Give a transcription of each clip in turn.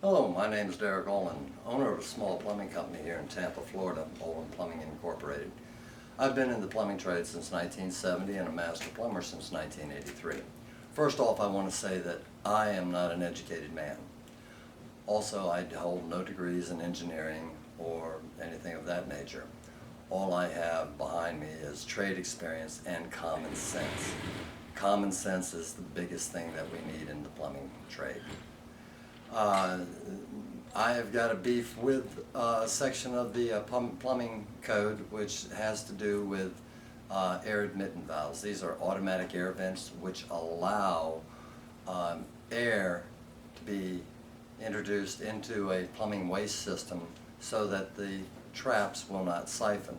Hello, my name is Derek Olin, owner of a small plumbing company here in Tampa, Florida, Olin Plumbing Incorporated. I've been in the plumbing trade since 1970 and a master plumber since 1983. First off, I want to say that I am not an educated man. Also, I hold no degrees in engineering or anything of that nature. All I have behind me is trade experience and common sense. Common sense is the biggest thing that we need in the plumbing trade. I have got a beef with a section of the plumbing code which has to do with air admittin valves. These are automatic air vents which allow air to be introduced into a plumbing waste system so that the traps will not siphon.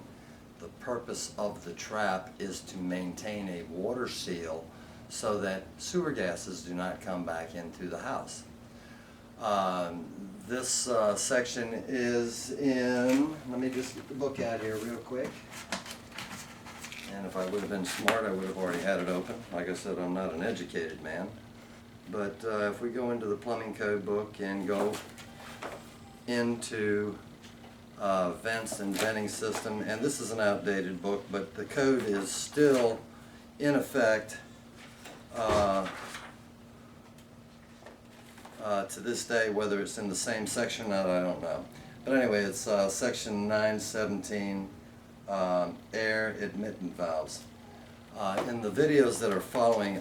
The purpose of the trap is to maintain a water seal so that sewer gases do not come back into the house. This section is in, let me just get the book out here real quick. And if I would have been smart, I would have already had it open. Like I said, I'm not an educated man. But if we go into the plumbing code book and go into vents and venting system, and this is an outdated book, but the code is still in effect to this day. Whether it's in the same section or not, I don't know. But anyway, it's section 917, air admittin valves. In the videos that are following,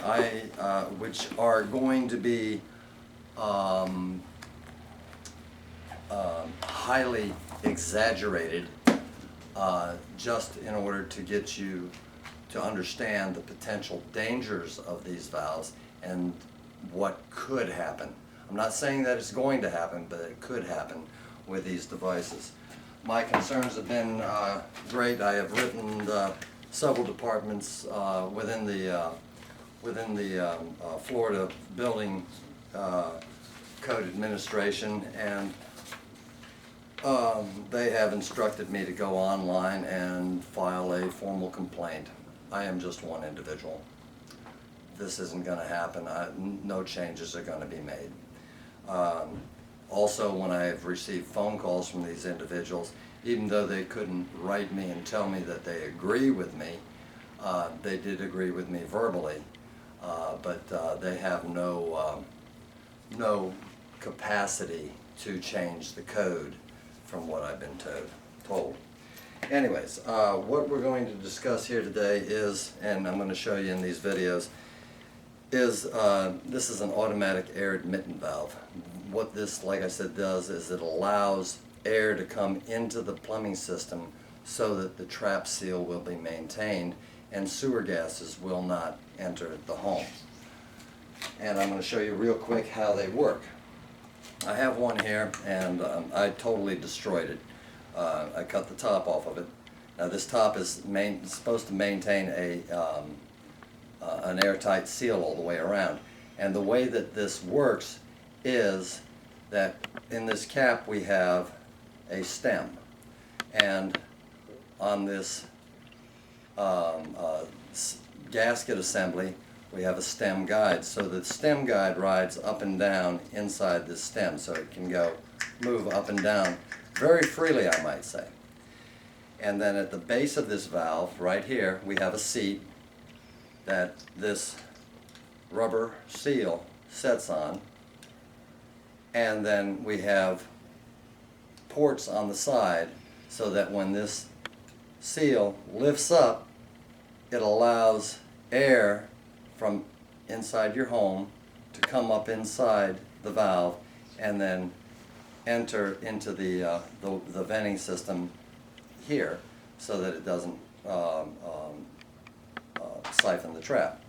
which are going to be highly exaggerated, just in order to get you to understand the potential dangers of these valves and what could happen. I'm not saying that it's going to happen, but it could happen with these devices. My concerns have been great. I have written several departments within the Florida Building Code Administration, and they have instructed me to go online and file a formal complaint. I am just one individual. This isn't going to happen. No changes are going to be made. Also, when I have received phone calls from these individuals, even though they couldn't write me and tell me that they agree with me, they did agree with me verbally, but they have no capacity to change the code from what I've been told. Anyways, what we're going to discuss here today is, and I'm going to show you in these videos, is this is an automatic air admittin valve. What this, like I said, does is it allows air to come into the plumbing system so that the trap seal will be maintained and sewer gases will not enter the home. And I'm going to show you real quick how they work. I have one here, and I totally destroyed it. I cut the top off of it. Now this top is supposed to maintain an airtight seal all the way around. And the way that this works is that in this cap we have a stem, and on this gasket assembly we have a stem guide. So the stem guide rides up and down inside this stem, so it can move up and down very freely, I might say. And then at the base of this valve right here we have a seat that this rubber seal sets on, and then we have ports on the side so that when this seal lifts up, it allows air from inside your home to come up inside the valve and then enter into the venting system here so that it doesn't siphon the trap.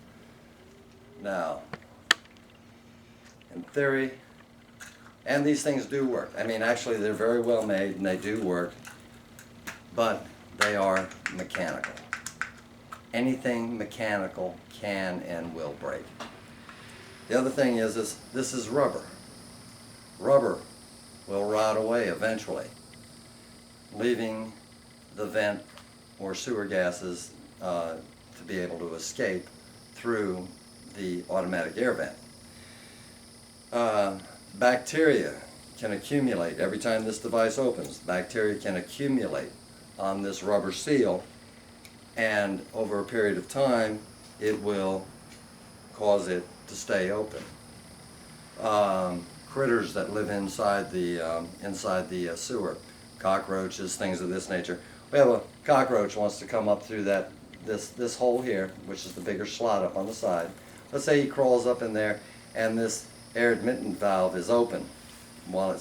Now, in theory, and these things do work. I mean, actually they're very well made and they do work, but they are mechanical. Anything mechanical can and will break. The other thing is this is rubber. Rubber will rot away eventually, leaving the vent or sewer gases to be able to escape through the automatic air vent. Bacteria can accumulate. Every time this device opens, bacteria can accumulate on this rubber seal, and over a period of time it will cause it to stay open. Critters that live inside the sewer, cockroaches, things of this nature. We have a cockroach wants to come up through this hole here, which is the bigger slot up on the side. Let's say he crawls up in there and this air admittin valve is open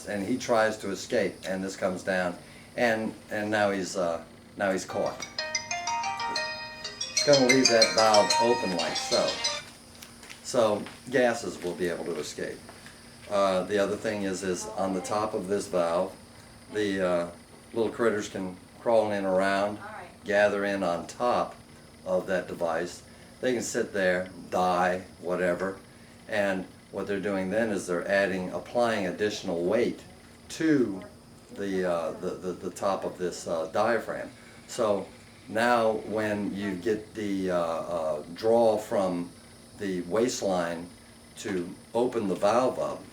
and he tries to escape, and this comes down, and now he's caught. It's going to leave that valve open like so. So gases will be able to escape. The other thing is on the top of this valve, the little critters can crawl in around, gather in on top of that device. They can sit there, die, whatever, and what they're doing then is they're applying additional weight to the top of this diaphragm. So now when you get the draw from the waistline to open the valve up,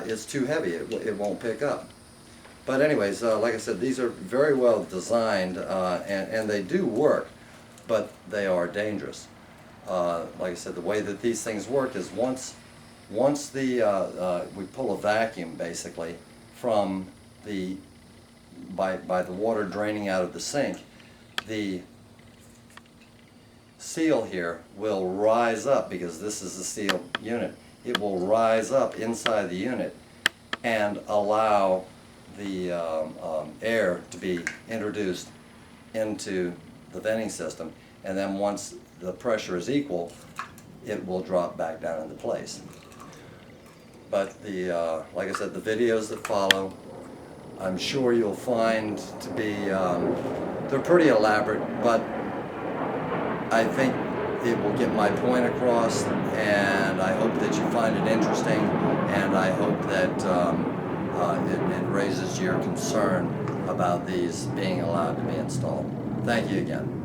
it's too heavy, it won't pick up. But anyways, like I said, these are very well designed, and they do work, but they are dangerous. Like I said, the way that these things work is once we pull a vacuum basically from by the water draining out of the sink, the seal here will rise up, because this is a sealed unit. It will rise up inside the unit and allow the air to be introduced into the venting system, and then once the pressure is equal, it will drop back down into place. But like I said, the videos that follow, I'm sure you'll find to be, they're pretty elaborate, but I think it will get my point across, and I hope that you find it interesting, and I hope that it raises your concern about these being allowed to be installed. Thank you again.